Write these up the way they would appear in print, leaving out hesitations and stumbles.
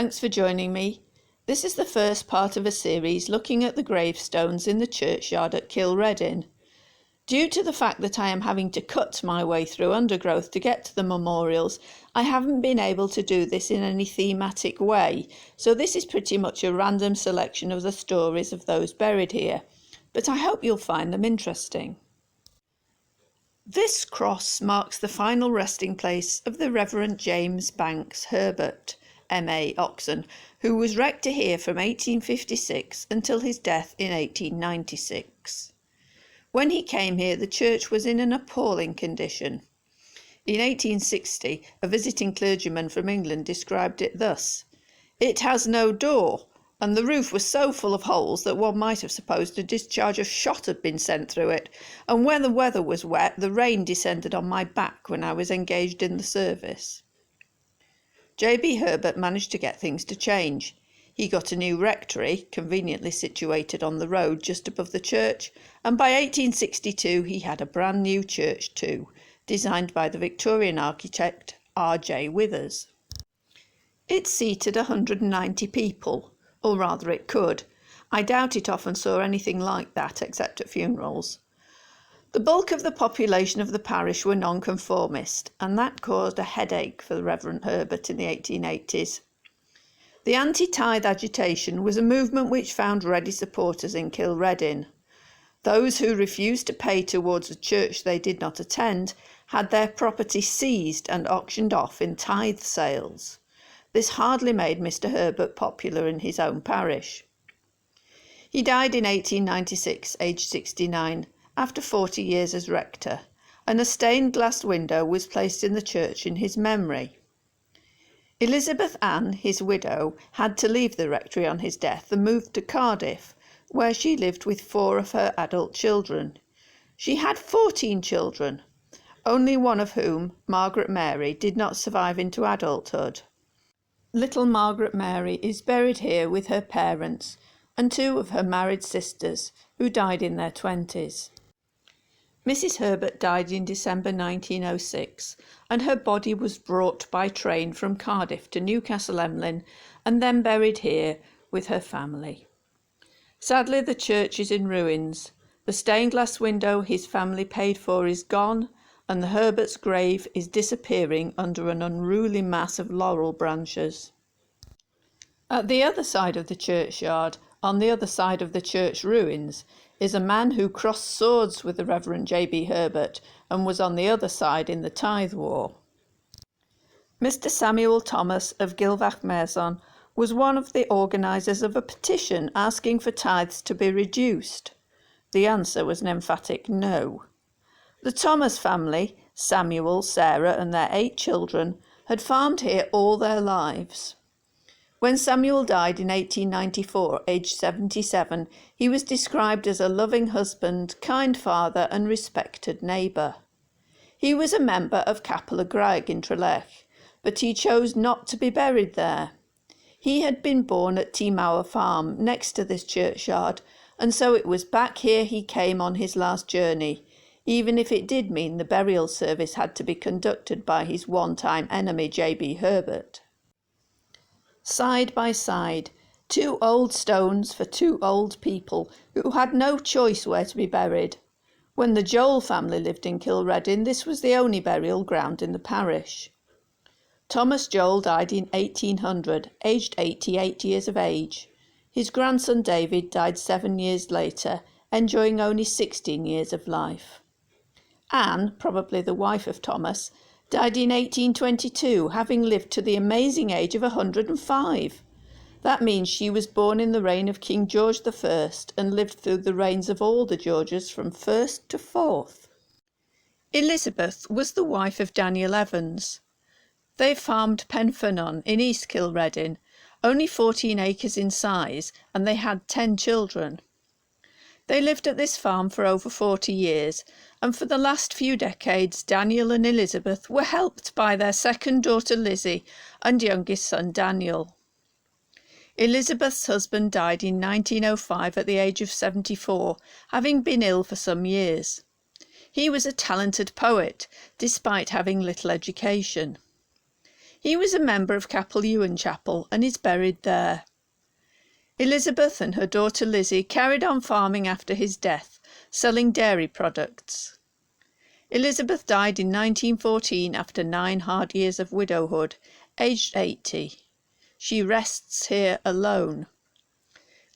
Thanks for joining me. This is the first part of a series looking at the gravestones in the churchyard at Cilrhedyn. Due to the fact that I am having to cut my way through undergrowth to get to the memorials, I haven't been able to do this in any thematic way, so this is pretty much a random selection of the stories of those buried here, but I hope you'll find them interesting. This cross marks the final resting place of the Reverend James Banks Herbert, M.A. Oxon, who was rector here from 1856 until his death in 1896. When he came here, the church was in an appalling condition. In 1860, a visiting clergyman from England described it thus: "It has no door, and the roof was so full of holes that one might have supposed a discharge of shot had been sent through it, and when the weather was wet, the rain descended on my back when I was engaged in the service." J.B. Herbert managed to get things to change. He got a new rectory, conveniently situated on the road just above the church, and by 1862 he had a brand new church too, designed by the Victorian architect R.J. Withers. It seated 190 people, or rather it could. I doubt it often saw anything like that except at funerals. The bulk of the population of the parish were nonconformist, and that caused a headache for the Reverend Herbert in the 1880s. The anti-tithe agitation was a movement which found ready supporters in Cilrhedyn. Those who refused to pay towards a church they did not attend had their property seized and auctioned off in tithe sales. This hardly made Mr. Herbert popular in his own parish. He died in 1896, aged 69, after 40 years as rector, and a stained glass window was placed in the church in his memory. Elizabeth Ann, his widow, had to leave the rectory on his death and moved to Cardiff, where she lived with 4 of her adult children. She had 14 children, only one of whom, Margaret Mary, did not survive into adulthood. Little Margaret Mary is buried here with her parents and 2 of her married sisters, who died in their 20s. Mrs. Herbert died in December 1906, and her body was brought by train from Cardiff to Newcastle Emlyn and then buried here with her family. Sadly, the church is in ruins. The stained glass window his family paid for is gone, and the Herbert's grave is disappearing under an unruly mass of laurel branches. At the other side of the churchyard, on the other side of the church ruins, is a man who crossed swords with the Reverend J.B. Herbert and was on the other side in the Tithe War. Mr. Samuel Thomas of Gilvach-Maison was one of the organisers of a petition asking for tithes to be reduced. The answer was an emphatic no. The Thomas family, Samuel, Sarah and their 8 children, had farmed here all their lives. When Samuel died in 1894, aged 77, he was described as a loving husband, kind father and respected neighbour. He was a member of Capel y Graig in Trelech, but he chose not to be buried there. He had been born at Timower Farm, next to this churchyard, and so it was back here he came on his last journey, even if it did mean the burial service had to be conducted by his one-time enemy J.B. Herbert. Side by side, 2 old stones for 2 old people who had no choice where to be buried. When the Joel family lived in Cilrhedyn, this was the only burial ground in the parish. Thomas Joel died in 1800, aged 88 years of age. His grandson David died 7 years later, enjoying only 16 years of life. Anne, probably the wife of Thomas, died in 1822, having lived to the amazing age of 105. That means she was born in the reign of King George I and lived through the reigns of all the Georges from 1st to 4th. Elizabeth was the wife of Daniel Evans. They farmed Penfernon in East Cilrhedyn, only 14 acres in size, and they had 10 children. They lived at this farm for over 40 years, and for the last few decades Daniel and Elizabeth were helped by their second daughter Lizzie and youngest son Daniel. Elizabeth's husband died in 1905 at the age of 74, having been ill for some years. He was a talented poet, despite having little education. He was a member of Cilrhedyn Chapel and is buried there. Elizabeth and her daughter Lizzie carried on farming after his death, selling dairy products. Elizabeth died in 1914 after 9 hard years of widowhood, aged 80. She rests here alone.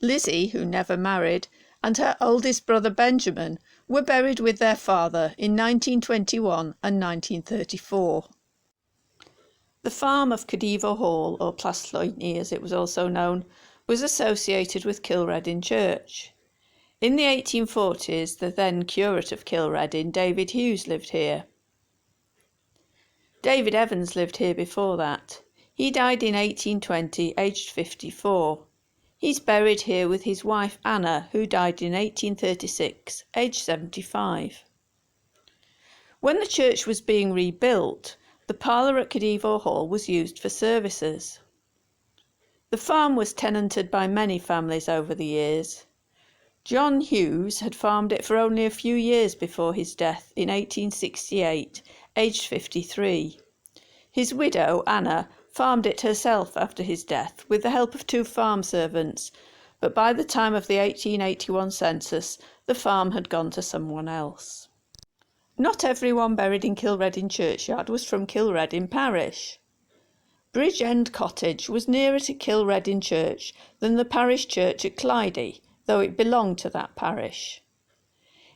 Lizzie, who never married, and her oldest brother Benjamin were buried with their father in 1921 and 1934. The farm of Cilrhedyn Hall, or Plasloini as it was also known, was associated with Cilrhedyn Church. In the 1840s, the then curate of Cilrhedyn, David Hughes, lived here. David Evans lived here before that. He died in 1820, aged 54. He's buried here with his wife Anna, who died in 1836, aged 75. When the church was being rebuilt, the parlour at Cilrhedyn Hall was used for services. The farm was tenanted by many families over the years. John Hughes had farmed it for only a few years before his death in 1868, aged 53. His widow, Anna, farmed it herself after his death with the help of 2 farm servants, but by the time of the 1881 census, the farm had gone to someone else. Not everyone buried in Cilrhedyn Churchyard was from Cilrhedyn parish. Bridge End Cottage was nearer to Cilrhedyn Church than the parish church at Cilrhedyn, though it belonged to that parish.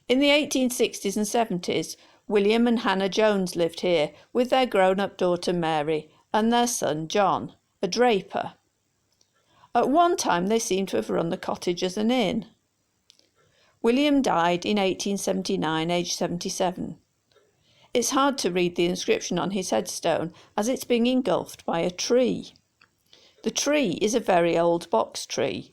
In the 1860s and 70s, William and Hannah Jones lived here with their grown-up daughter Mary and their son John, a draper. At one time they seem to have run the cottage as an inn. William died in 1879, aged 77. It's hard to read the inscription on his headstone as it's being engulfed by a tree. The tree is a very old box tree.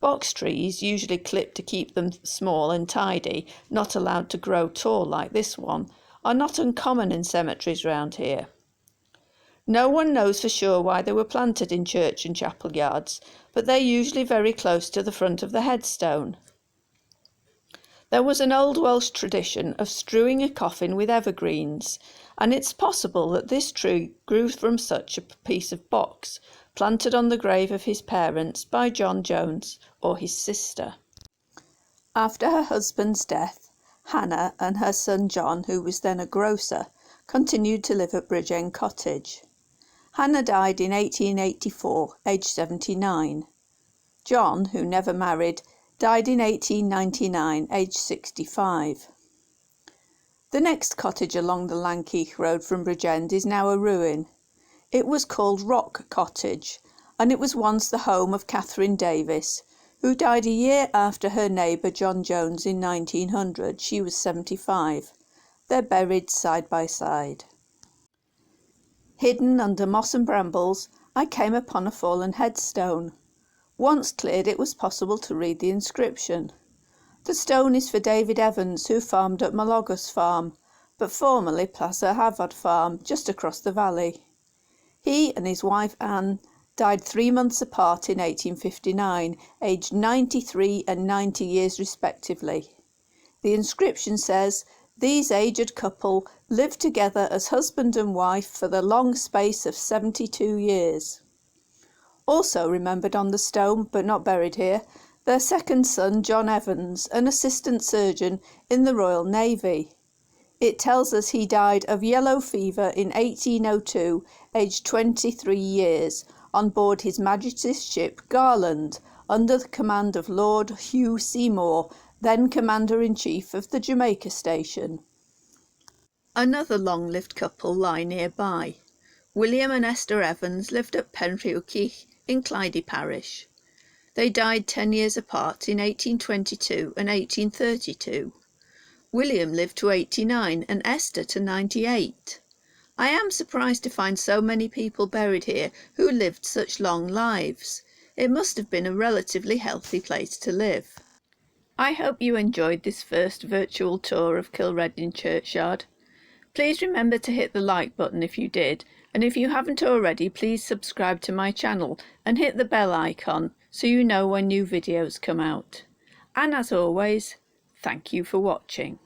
Box trees, usually clipped to keep them small and tidy, not allowed to grow tall like this one, are not uncommon in cemeteries round here. No one knows for sure why they were planted in church and chapel yards, but they're usually very close to the front of the headstone. There was an old Welsh tradition of strewing a coffin with evergreens, and it's possible that this tree grew from such a piece of box, planted on the grave of his parents by John Jones or his sister. After her husband's death, Hannah and her son John, who was then a grocer, continued to live at Bridge End Cottage. Hannah died in 1884, aged 79. John, who never married, died in 1899, aged 65. The next cottage along the Lankeith Road from Bridge End is now a ruin. It was called Rock Cottage, and it was once the home of Catherine Davis, who died a year after her neighbour John Jones in 1900. She was 75. They're buried side by side. Hidden under moss and brambles, I came upon a fallen headstone. Once cleared, it was possible to read the inscription. The stone is for David Evans, who farmed at Malogus Farm, but formerly Plaza Havard Farm, just across the valley. He and his wife Anne died 3 months apart in 1859, aged 93 and 90 years respectively. The inscription says, "These aged couple lived together as husband and wife for the long space of 72 years. Also remembered on the stone, but not buried here, their second son John Evans, an assistant surgeon in the Royal Navy. It tells us he died of yellow fever in 1802, aged 23 years, on board His Majesty's ship Garland, under the command of Lord Hugh Seymour, then Commander-in-Chief of the Jamaica Station." Another long-lived couple lie nearby. William and Esther Evans lived at Penrhewclych in Cilrhedyn parish. They died 10 years apart in 1822 and 1832. William lived to 89 and Esther to 98. I am surprised to find so many people buried here who lived such long lives. It must have been a relatively healthy place to live. I hope you enjoyed this first virtual tour of Cilrhedyn Churchyard. Please remember to hit the like button if you did, and if you haven't already, please subscribe to my channel and hit the bell icon so you know when new videos come out. And as always, thank you for watching.